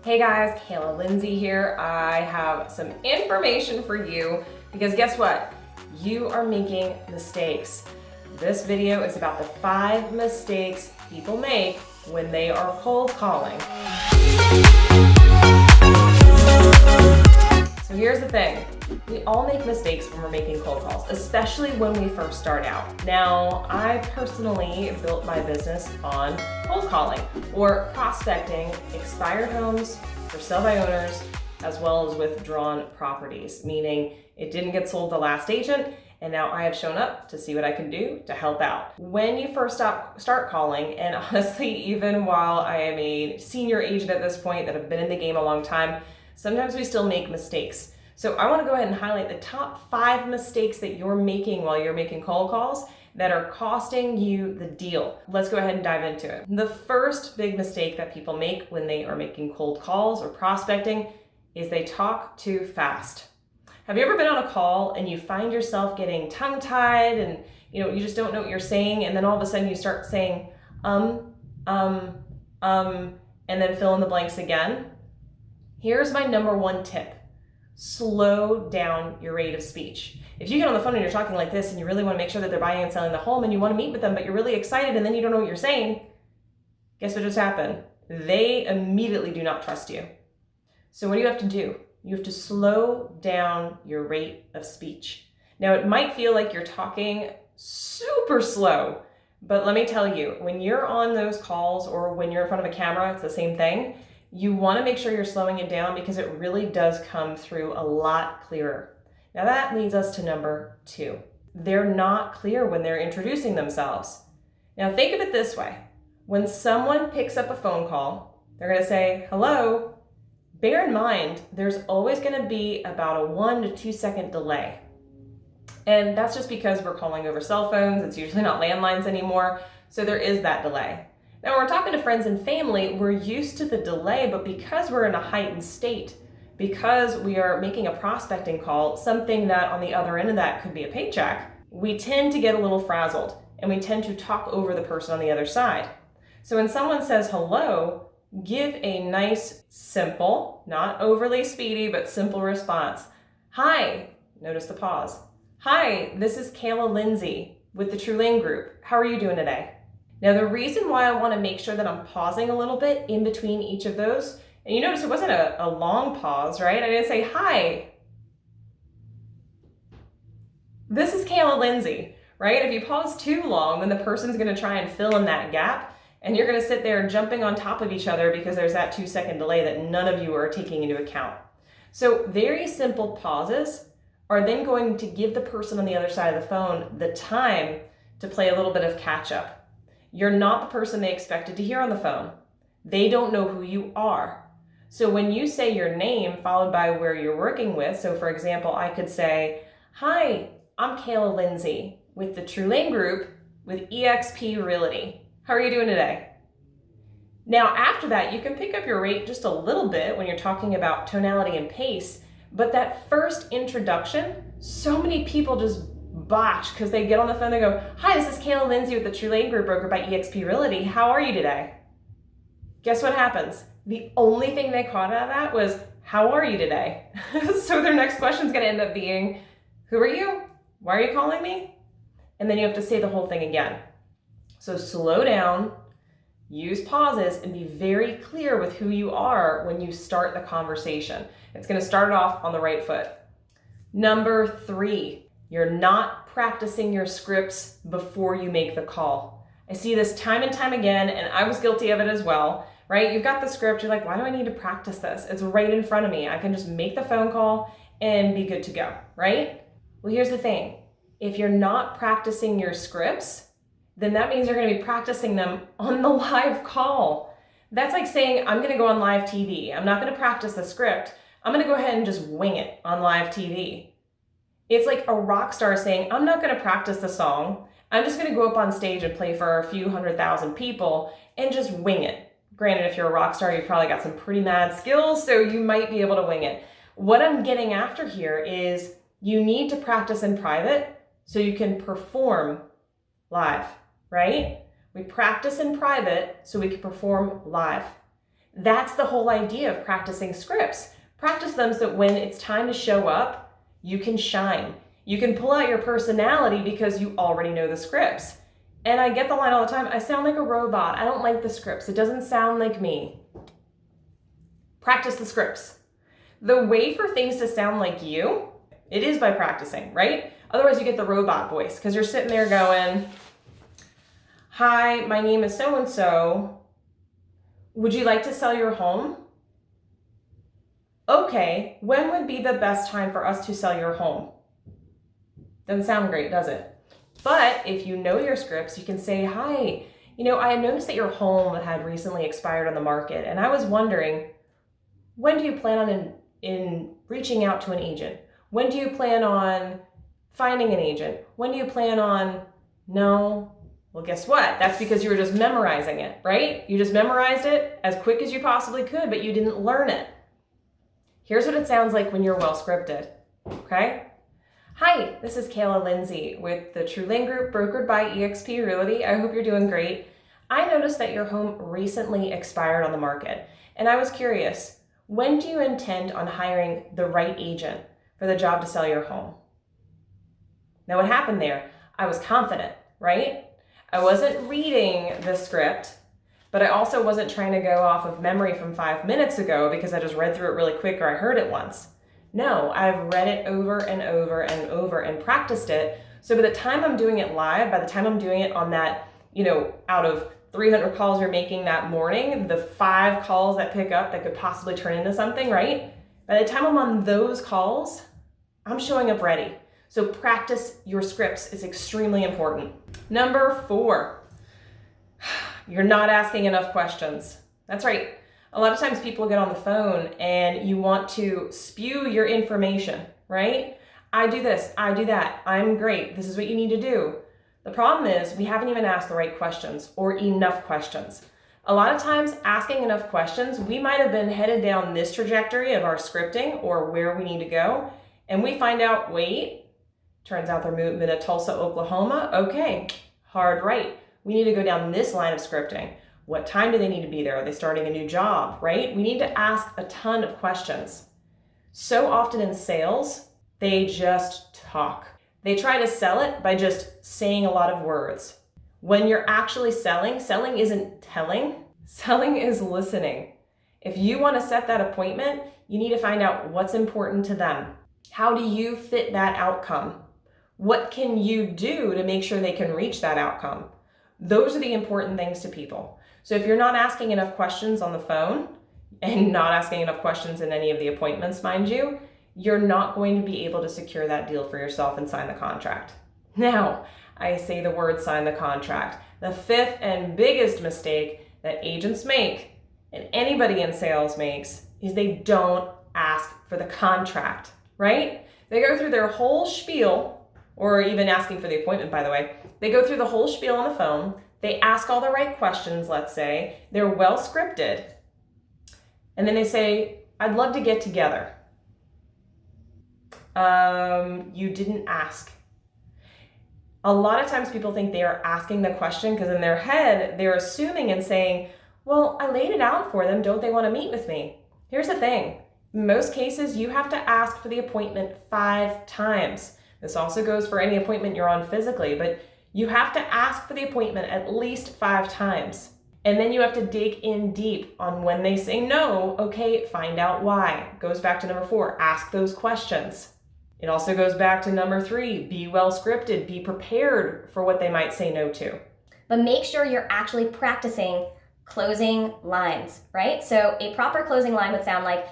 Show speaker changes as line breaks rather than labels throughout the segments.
Hey guys, Kayla Lindsay here. I have some information for you because guess what? You are making mistakes. This video is about the 5 mistakes people make when they are cold calling. So here's the thing. We all make mistakes when we're making cold calls, especially when we first start out. Now, I personally built my business on cold calling or prospecting expired homes for sale by owners, as well as withdrawn properties, meaning it didn't get sold to the last agent, and now I have shown up to see what I can do to help out. When you first start calling, and honestly, even while I am a senior agent at this point that have been in the game a long time, sometimes we still make mistakes. So I want to go ahead and highlight the top 5 mistakes that you're making while you're making cold calls that are costing you the deal. Let's go ahead and dive into it. The first big mistake that people make when they are making cold calls or prospecting is they talk too fast. Have you ever been on a call and you find yourself getting tongue-tied and you just don't know what you're saying, and then all of a sudden you start saying and then fill in the blanks again? Here's my number 1 tip. Slow down your rate of speech. If you get on the phone and you're talking like this and you really want to make sure that they're buying and selling the home and you want to meet with them, but you're really excited and then you don't know what you're saying, guess what just happened? They immediately do not trust you. So what do you have to do? You have to slow down your rate of speech. Now, it might feel like you're talking super slow, but let me tell you, when you're on those calls or when you're in front of a camera, it's the same thing. You want to make sure you're slowing it down because it really does come through a lot clearer. Now that leads us to number 2. They're not clear when they're introducing themselves. Now think of it this way. When someone picks up a phone call, they're going to say, hello. Bear in mind, there's always going to be about a 1 to 2 second delay. And that's just because we're calling over cell phones. It's usually not landlines anymore. So there is that delay. Now, when we're talking to friends and family, we're used to the delay, but because we're in a heightened state, because we are making a prospecting call, something that on the other end of that could be a paycheck, we tend to get a little frazzled and we tend to talk over the person on the other side. So when someone says hello, give a nice, simple, not overly speedy, but simple response. Hi, notice the pause. Hi, this is Kayla Lindsay with the True Lane Group. How are you doing today? Now, the reason why I want to make sure that I'm pausing a little bit in between each of those, and you notice it wasn't a long pause, right? I didn't say, hi, this is Kayla Lindsay, right? If you pause too long, then the person's going to try and fill in that gap, and you're going to sit there jumping on top of each other because there's that 2-second delay that none of you are taking into account. So very simple pauses are then going to give the person on the other side of the phone the time to play a little bit of catch up. You're not the person they expected to hear on the phone. They don't know who you are. So when you say your name followed by where you're working with, so for example, I could say, hi, I'm Kayla Lindsay with the True Lane Group with eXp Realty. How are you doing today? Now, after that, you can pick up your rate just a little bit when you're talking about tonality and pace, but that first introduction, so many people just botch because they get on the phone, they go, hi, this is Kayla Lindsay with the True Lane Group broker by eXp Realty. How are you today? Guess what happens? The only thing they caught out of that was, how are you today? So their next question is going to end up being, who are you? Why are you calling me? And then you have to say the whole thing again. So slow down, use pauses, and be very clear with who you are when you start the conversation. It's going to start it off on the right foot. Number 3. You're not practicing your scripts before you make the call. I see this time and time again, and I was guilty of it as well, right? You've got the script, you're like, why do I need to practice this? It's right in front of me. I can just make the phone call and be good to go, right? Well, here's the thing. If you're not practicing your scripts, then that means you're going to be practicing them on the live call. That's like saying, I'm going to go on live TV. I'm not going to practice the script. I'm going to go ahead and just wing it on live TV. It's like a rock star saying, I'm not going to practice the song. I'm just going to go up on stage and play for a few 100,000 people and just wing it. Granted, if you're a rock star, you've probably got some pretty mad skills, so you might be able to wing it. What I'm getting after here is you need to practice in private so you can perform live, right? We practice in private so we can perform live. That's the whole idea of practicing scripts. Practice them so that when it's time to show up, you can shine. You can pull out your personality because you already know the scripts. And I get the line all the time, I sound like a robot. I don't like the scripts. It doesn't sound like me. Practice the scripts. The way for things to sound like you, it is by practicing, right? Otherwise you get the robot voice because you're sitting there going, hi, my name is so-and-so. Would you like to sell your home? Okay, when would be the best time for us to sell your home? Doesn't sound great, does it? But if you know your scripts, you can say, hi, I had noticed that your home had recently expired on the market, and I was wondering, when do you plan on in reaching out to an agent? When do you plan on finding an agent? When do you plan on, no? Well, guess what? That's because you were just memorizing it, right? You just memorized it as quick as you possibly could, but you didn't learn it. Here's what it sounds like when you're well scripted, okay? Hi, this is Kayla Lindsay with the TrueLane Group, brokered by eXp Realty. I hope you're doing great. I noticed that your home recently expired on the market, and I was curious, when do you intend on hiring the right agent for the job to sell your home? Now what happened there? I was confident, right? I wasn't reading the script, but I also wasn't trying to go off of memory from 5 minutes ago because I just read through it really quick or I heard it once. No, I've read it over and over and over and practiced it. So by the time I'm doing it live, by the time I'm doing it on that, out of 300 calls you're making that morning, the 5 calls that pick up that could possibly turn into something, right? By the time I'm on those calls, I'm showing up ready. So practice your scripts is extremely important. Number 4, you're not asking enough questions. That's right. A lot of times people get on the phone and you want to spew your information, right? I do this, I do that, I'm great, this is what you need to do. The problem is we haven't even asked the right questions or enough questions. A lot of times asking enough questions, we might have been headed down this trajectory of our scripting or where we need to go, and we find out, wait, turns out they're moving to Tulsa, Oklahoma. Okay, hard right. We need to go down this line of scripting. What time do they need to be there? Are they starting a new job, right? We need to ask a ton of questions. So often in sales, they just talk. They try to sell it by just saying a lot of words. When you're actually selling isn't telling, selling is listening. If you want to set that appointment, you need to find out what's important to them. How do you fit that outcome? What can you do to make sure they can reach that outcome? Those are the important things to people. So if you're not asking enough questions on the phone and not asking enough questions in any of the appointments, mind you, you're not going to be able to secure that deal for yourself and sign the contract. Now, I say the word sign the contract. The 5th and biggest mistake that agents make and anybody in sales makes is they don't ask for the contract, right? They go through their whole spiel, or even asking for the appointment, by the way. They go through the whole spiel on the phone. They ask all the right questions, let's say. They're well scripted. And then they say, I'd love to get together. You didn't ask. A lot of times people think they are asking the question because in their head, they're assuming and saying, well, I laid it out for them. Don't they want to meet with me? Here's the thing. In most cases, you have to ask for the appointment 5 times. This also goes for any appointment you're on physically, but you have to ask for the appointment at least 5 times. And then you have to dig in deep on when they say no. Okay, find out why. Goes back to number 4, ask those questions. It also goes back to number 3, be well scripted, be prepared for what they might say no to.
But make sure you're actually practicing closing lines, right? So a proper closing line would sound like,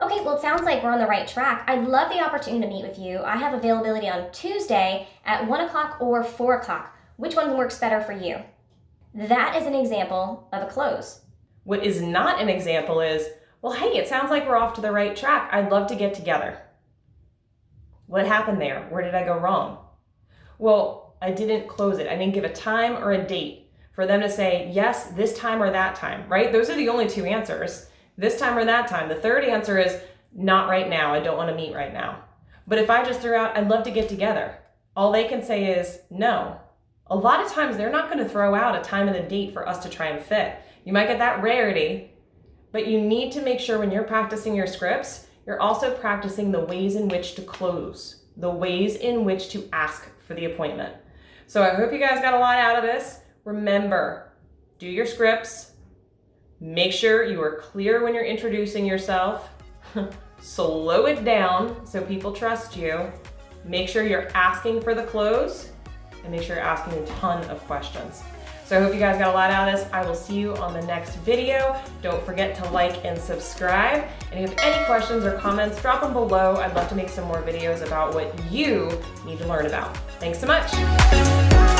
okay, well, it sounds like we're on the right track. I'd love the opportunity to meet with you. I have availability on Tuesday at 1 o'clock or 4 o'clock. Which one works better for you? That is an example of a close.
What is not an example is, well, hey, it sounds like we're off to the right track. I'd love to get together. What happened there? Where did I go wrong? Well, I didn't close it. I didn't give a time or a date for them to say, yes, this time or that time, right? Those are the only 2 answers. This time or that time. The third answer is not right now. I don't want to meet right now. But if I just threw out, I'd love to get together, all they can say is no. A lot of times they're not going to throw out a time and a date for us to try and fit. You might get that rarity, But you need to make sure when you're practicing your scripts, you're also practicing the ways in which to close, the ways in which to ask for the appointment. So I hope you guys got a lot out of this. Remember, do your scripts. Make sure you are clear when you're introducing yourself. Slow it down so people trust you. Make sure you're asking for the close, and make sure you're asking a ton of questions. So I hope you guys got a lot out of this. I will see you on the next video. Don't forget to like and subscribe. And if you have any questions or comments, drop them below. I'd love to make some more videos about what you need to learn about. Thanks so much.